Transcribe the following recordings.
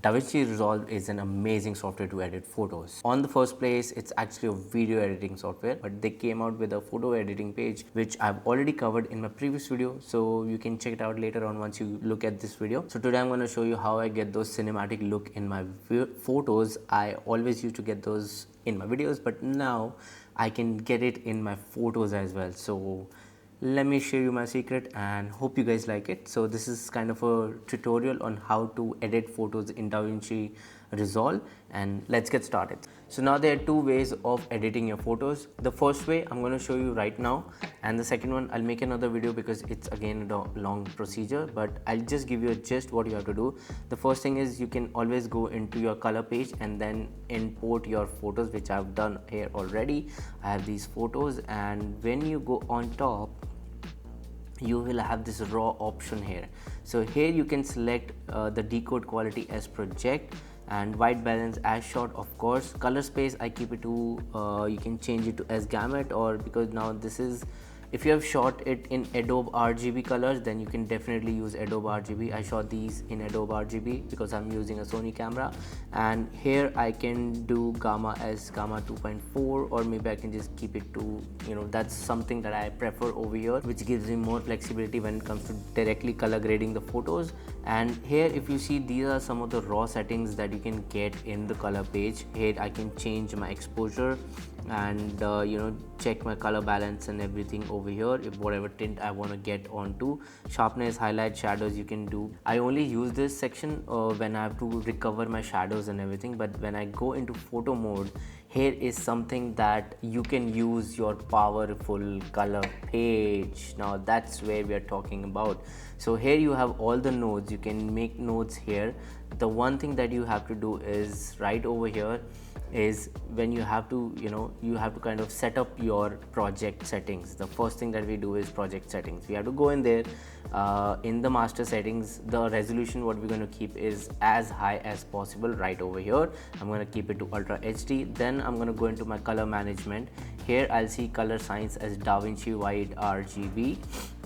Davinci Resolve is an amazing software to edit photos. On the first place, it's actually a video editing software, but they came out with a photo editing page, which I've already covered in my previous video. So you can check it out later on once you look at this video. So today I'm going to show you how I get those cinematic look in my photos. I always used to get those in my videos, but now I can get it in my photos as well. So let me show you my secret and hope you guys like it. So this is kind of a tutorial on how to edit photos in Davinci Resolve, and let's get started. So now there are two ways of editing your photos. The first way I'm going to show you right now, and the second one I'll make another video because it's again a long procedure, but I'll just give you a gist what you have to do. The first thing is you can always go into your color page and then import your photos, which I've done here already. I have these photos, and when you go on top, you will have this raw option here. So here you can select the decode quality as project and white balance as shot. Of course, color space I keep it to you can change it to as gamut, or because now this is, if you have shot it in Adobe RGB colors, then you can definitely use Adobe RGB. I shot these in Adobe RGB because I'm using a Sony camera, and here I can do gamma as gamma 2.4, or maybe I can just keep it to, that's something that I prefer over here, which gives me more flexibility when it comes to directly color grading the photos. And here if you see, these are some of the raw settings that you can get in the color page. Here I can change my exposure and check my color balance and everything over here, if whatever tint I want to get onto. Sharpness, highlight, shadows you can do. I only use this section when I have to recover my shadows and everything, but when I go into photo mode, here is something that you can use your powerful color page. Now that's where we are talking about. So here you have all the nodes, you can make nodes here. The one thing that you have to do is right over here is when you have to you have to kind of set up your project settings. The first thing that we do is project settings. We have to go in there, in the master settings, the resolution what we're going to keep is as high as possible. Right over here I'm going to keep it to Ultra HD. Then I'm going to go into my color management. Here I'll see color science as Davinci Wide RGB,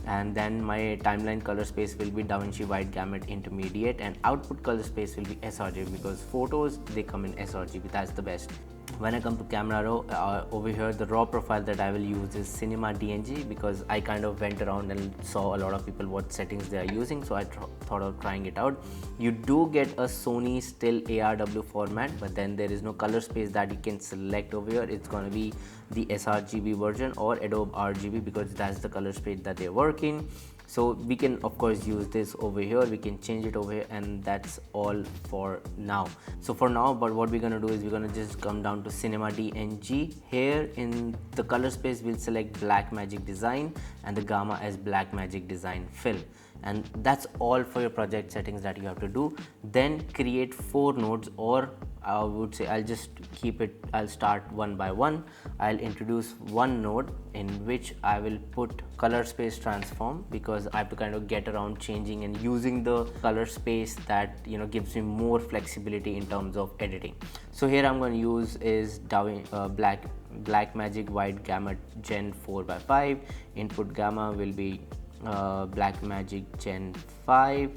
and then my timeline color space will be Davinci Wide Gamut Intermediate, and output color space will be sRGB because photos they come in sRGB. That's the best. When I come to camera raw, over here the raw profile that I will use is Cinema DNG, because I kind of went around and saw a lot of people what settings they are using, so I thought of trying it out. You do get a Sony still ARW format, but then there is no color space that you can select over here. It's going to be the sRGB version or Adobe RGB because that's the color space that they're working. So we can of course use this over here, we can change it over here, and that's all for now. So for now, but what we're going to do is we're going to just come down to Cinema DNG. Here in the color space we'll select Black Magic Design and the gamma as Black Magic Design Fill, and that's all for your project settings that you have to do. Then create 4 nodes, or I would say I'll just keep it, I'll start one by one. I'll introduce one node in which I will put color space transform, because I have to kind of get around changing and using the color space that gives me more flexibility in terms of editing. So here I'm going to use is Black Magic Wide Gamut Gen 4x5. Input gamma will be Black Magic Gen 5,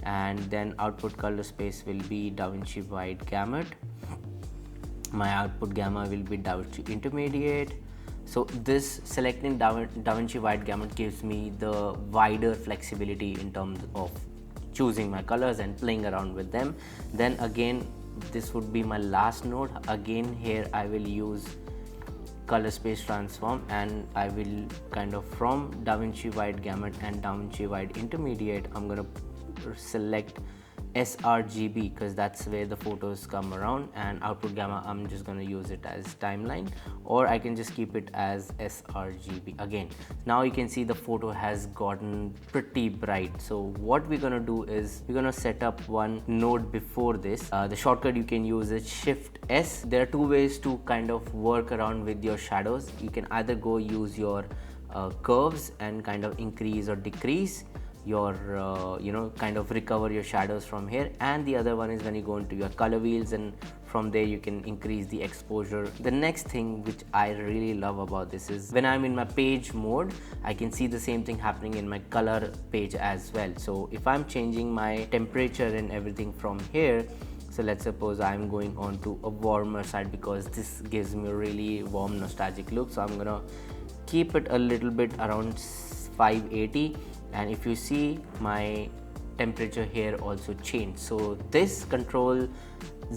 and then output color space will be Davinci Wide Gamut. My output gamma will be Davinci Intermediate. So this selecting Davinci Wide Gamut gives me the wider flexibility in terms of choosing my colors and playing around with them. Then again, this would be my last node. Again here I will use color space transform, and I will kind of from Davinci Wide Gamut and Davinci Wide Intermediate I'm going to select sRGB because that's where the photos come around, and output gamma I'm just going to use it as timeline, or I can just keep it as sRGB. Again, now you can see the photo has gotten pretty bright. So what we're going to do is we're going to set up one node before this. The shortcut you can use is Shift S. There are 2 ways to kind of work around with your shadows. You can either go use your curves and kind of increase or decrease your kind of recover your shadows from here, and the other one is when you go into your color wheels, and from there you can increase the exposure. The next thing which I really love about this is when I'm in my page mode, I can see the same thing happening in my color page as well. So if I'm changing my temperature and everything from here, So let's suppose I'm going on to a warmer side because this gives me a really warm nostalgic look. So I'm gonna keep it a little bit around 580, and if you see, my temperature here also changed. So this control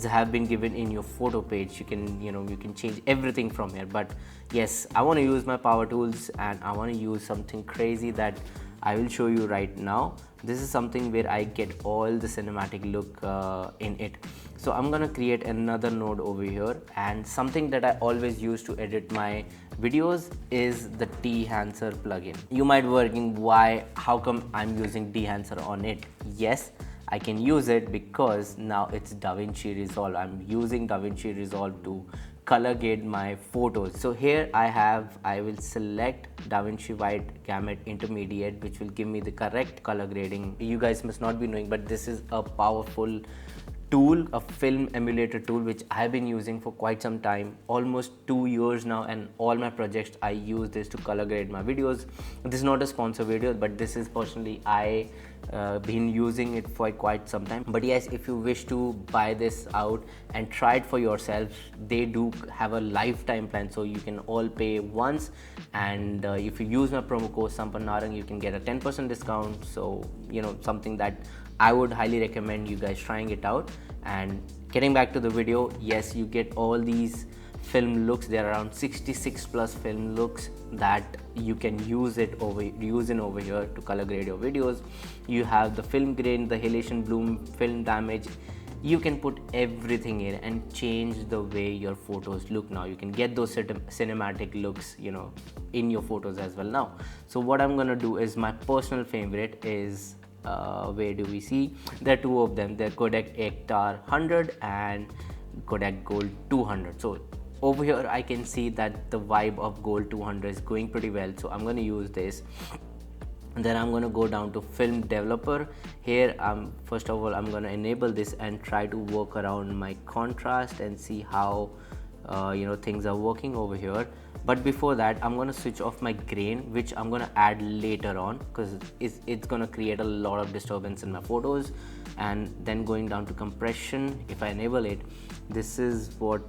have been given in your photo page. You can change everything from here. But yes, I want to use my power tools and I want to use something crazy that I will show you right now. This is something where I get all the cinematic look in it. So I'm gonna create another node over here, and something that I always use to edit my videos is the Dehancer plugin. You might be wondering how come I'm using Dehancer on it. Yes, I can use it because now it's Davinci Resolve. I'm using Davinci Resolve to color grade my photos. So here I will select Davinci White Gamut Intermediate, which will give me the correct color grading. You guys must not be knowing, but this is a powerful tool, a film emulator tool, which I've been using for quite some time, almost 2 years now, and all my projects I use this to color grade my videos. This is not a sponsor video, but this is personally I been using it for quite some time. But yes, if you wish to buy this out and try it for yourself, they do have a lifetime plan, so you can all pay once, and if you use my promo code Sampann Narang, you can get a 10% discount. So something that I would highly recommend you guys trying it out. And getting back to the video, yes, you get all these film looks. There are around 66 plus film looks that you can use over here to color grade your videos. You have the film grain, the halation bloom, film damage. You can put everything in and change the way your photos look. Now you can get those cinematic looks in your photos as well now. So what I'm gonna do is, my personal favorite is where do we see? There are two of them. They're Kodak Ektar 100 and Kodak Gold 200. So over here I can see that the vibe of Gold 200 is going pretty well, so I'm going to use this. And then I'm going to go down to film developer. Here first of all I'm going to enable this and try to work around my contrast and see how things are working over here. But before that, I'm going to switch off my grain, which I'm going to add later on because it's going to create a lot of disturbance in my photos. And then going down to compression, if I enable it, this is what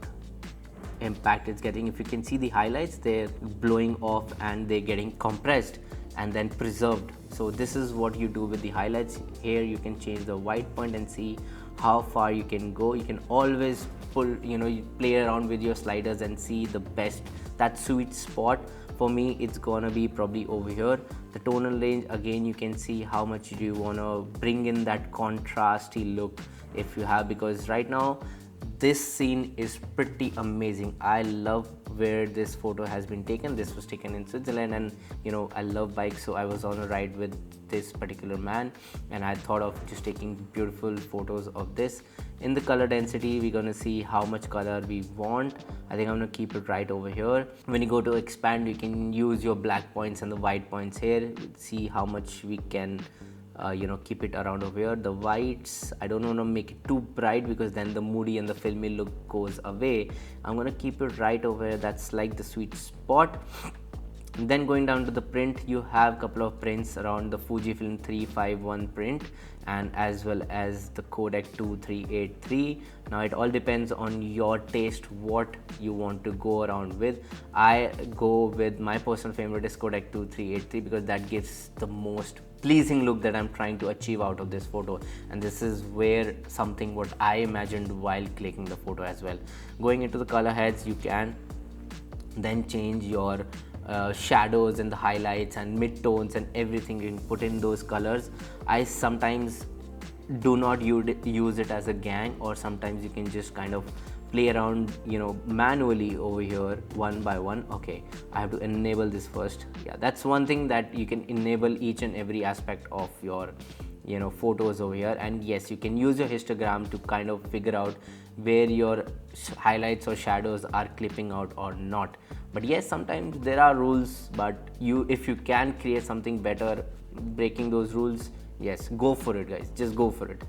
impact it's getting. If you can see the highlights, they're blowing off and they're getting compressed and then preserved. So this is what you do with the highlights. Here you can change the white point and see how far you can go. You can always you play around with your sliders and see the best, that sweet spot. For me, it's gonna be probably over here. The tonal range, again, you can see how much do you wanna bring in that contrasty look if you have, because right now this scene is pretty amazing. I love where this photo has been taken. This was taken in Switzerland, and I love bikes, so I was on a ride with this particular man and I thought of just taking beautiful photos of this. In the color density, we're gonna see how much color we want. I think I'm gonna keep it right over here. When you go to expand, you can use your black points and the white points here. See how much we can keep it around over here. The whites, I don't want to make it too bright because then the moody and the filmy look goes away. I'm going to keep it right over here. That's like the sweet spot. And then going down to the print, you have a couple of prints around the Fujifilm 351 print and as well as the Kodak 2383. Now it all depends on your taste, what you want to go around with. I go with my personal favorite is Kodak 2383 because that gives the most pleasing look that I'm trying to achieve out of this photo, and this is where something what I imagined while clicking the photo as well. Going into the color heads, you can then change your shadows and the highlights and mid-tones and everything. You can put in those colors. I sometimes do not use it as a gang, or sometimes you can just kind of play around manually over here one by one. Okay, I have to enable this first. Yeah, that's one thing that you can enable each and every aspect of your photos over here. And yes, you can use your histogram to kind of figure out where your highlights or shadows are clipping out or not. But yes, sometimes there are rules, but if you can create something better breaking those rules, yes, go for it guys, just go for it.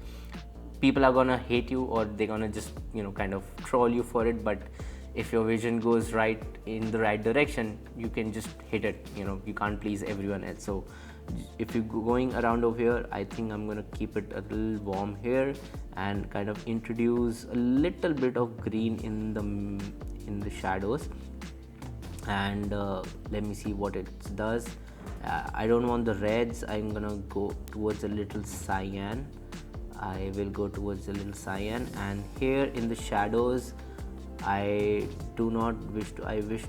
People are gonna hate you or they're gonna just kind of troll you for it, but if your vision goes right in the right direction, you can just hit it. You can't please everyone else. So if you're going around over here, I think I'm gonna keep it a little warm here and kind of introduce a little bit of green in the shadows. And let me see what it does. I don't want the reds. I'm gonna go towards a little cyan. I will go towards a little cyan, and here in the shadows I wish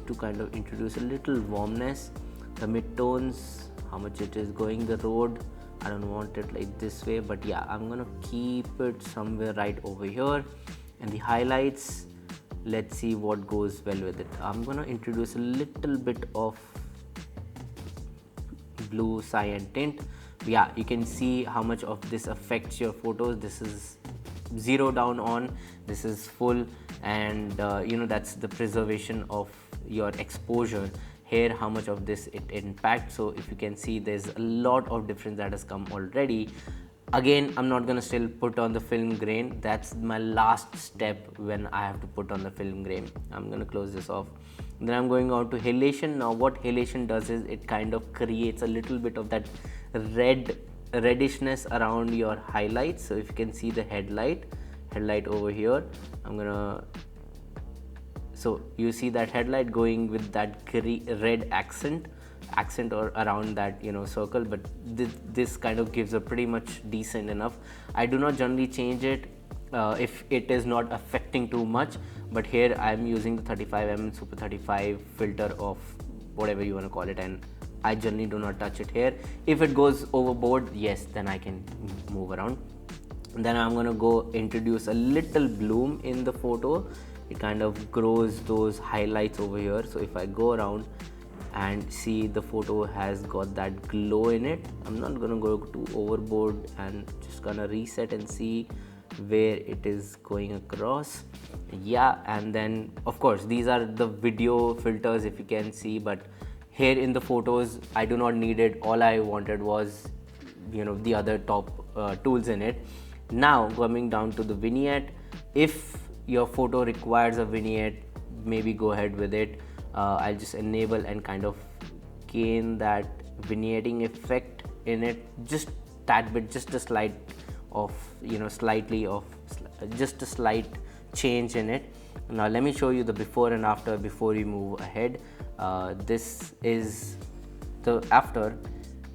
to kind of introduce a little warmness. The midtones, how much it is going the road, I don't want it like this way, but yeah, I'm gonna keep it somewhere right over here. And the highlights, let's see what goes well with it. I'm gonna introduce a little bit of blue cyan tint. Yeah, you can see how much of this affects your photos. This is zero down on, this is full, and that's the preservation of your exposure. Here how much of this it impacts. So if you can see, there's a lot of difference that has come already. Again, I'm not gonna still put on the film grain. That's my last step when I have to put on the film grain. I'm gonna close this off. Then I'm going on to halation. Now what halation does is it kind of creates a little bit of that reddishness around your highlights. So if you can see the headlight over here, so you see that headlight going with that red accent or around that circle, but this kind of gives a pretty much decent enough. I do not generally change it if it is not affecting too much, but here I'm using the 35mm Super 35 filter of whatever you want to call it, and I generally do not touch it here. If it goes overboard, yes, then I can move around. And then I'm gonna go introduce a little bloom in the photo. It kind of grows those highlights over here. So if I go around and see, the photo has got that glow in it. I'm not gonna go too overboard and just gonna reset and see where it is going across. Yeah, and then of course these are the video filters, if you can see, but here in the photos I do not need it. All I wanted was the other top tools in it. Now coming down to the vignette, if your photo requires a vignette, maybe go ahead with it. I'll just enable and kind of gain that vignetting effect in it, just that bit, just a slight of just a slight change in it. Now let me show you the before and after before we move ahead. This is the after.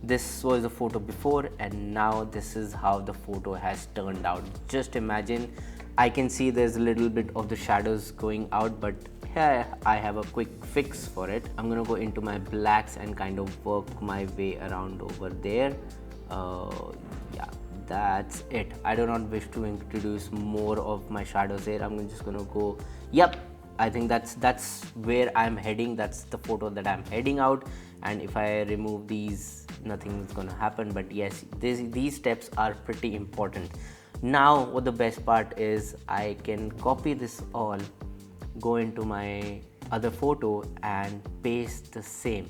This was the photo before, and now this is how the photo has turned out. Just imagine, I can see there's a little bit of the shadows going out, but here I have a quick fix for it. I'm gonna go into my blacks and kind of work my way around over there. Yeah, that's it. I do not wish to introduce more of my shadows here. I'm just gonna go, yep, I think that's where I'm heading. That's the photo that I'm heading out. And if I remove these, nothing is gonna happen. But yes, these steps are pretty important. Now what the best part is, I can copy this all, go into my other photo and paste the same.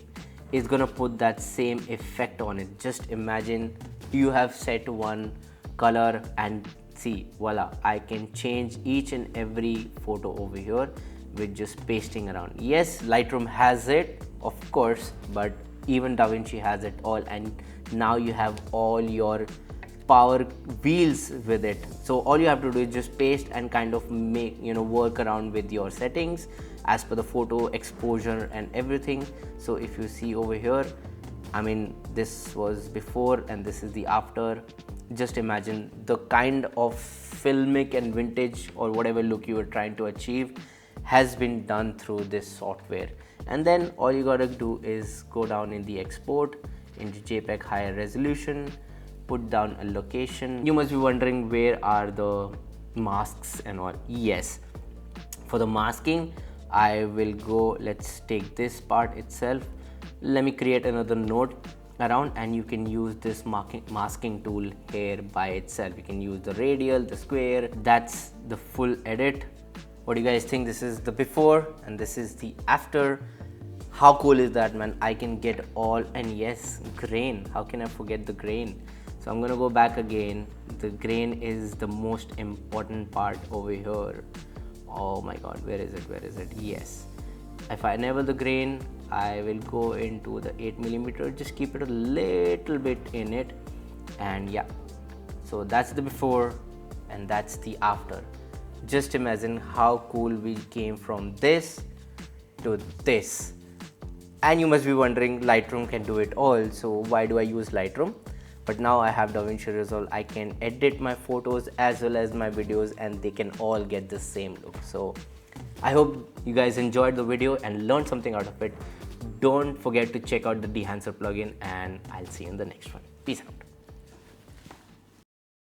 It's gonna put that same effect on it. Just imagine you have set one color and see, voila, I can change each and every photo over here with just pasting around. Yes, Lightroom has it, of course, but even Davinci has it all, and now you have all your power wheels with it. So all you have to do is just paste and kind of make work around with your settings as per the photo exposure and everything. So if you see over here, I mean, this was before and this is the after. Just imagine the kind of filmic and vintage or whatever look you were trying to achieve has been done through this software. And then all you gotta do is go down in the export into JPEG higher resolution, put down a location. You must be wondering, where are the masks and all? Yes, for the masking I will go, let's take this part itself. Let me create another node around, and you can use this masking tool here by itself. You can use the radial, the square. That's the full edit. What do you guys think? This is the before and this is the after. How cool is that, man? I can get all, and yes, grain. How can I forget the grain? So I'm gonna go back again. The grain is the most important part over here. Oh my god, where is it? Yes. If I enable the grain, I will go into the 8mm, just keep it a little bit in it, and yeah, so that's the before and that's the after. Just imagine how cool we came from this to this. And you must be wondering, Lightroom can do it all, so why do I use Lightroom? But now I have Davinci Resolve, I can edit my photos as well as my videos, and they can all get the same look. So I hope you guys enjoyed the video and learned something out of it. Don't forget to check out the Dehancer plugin, and I'll see you in the next one. Peace out.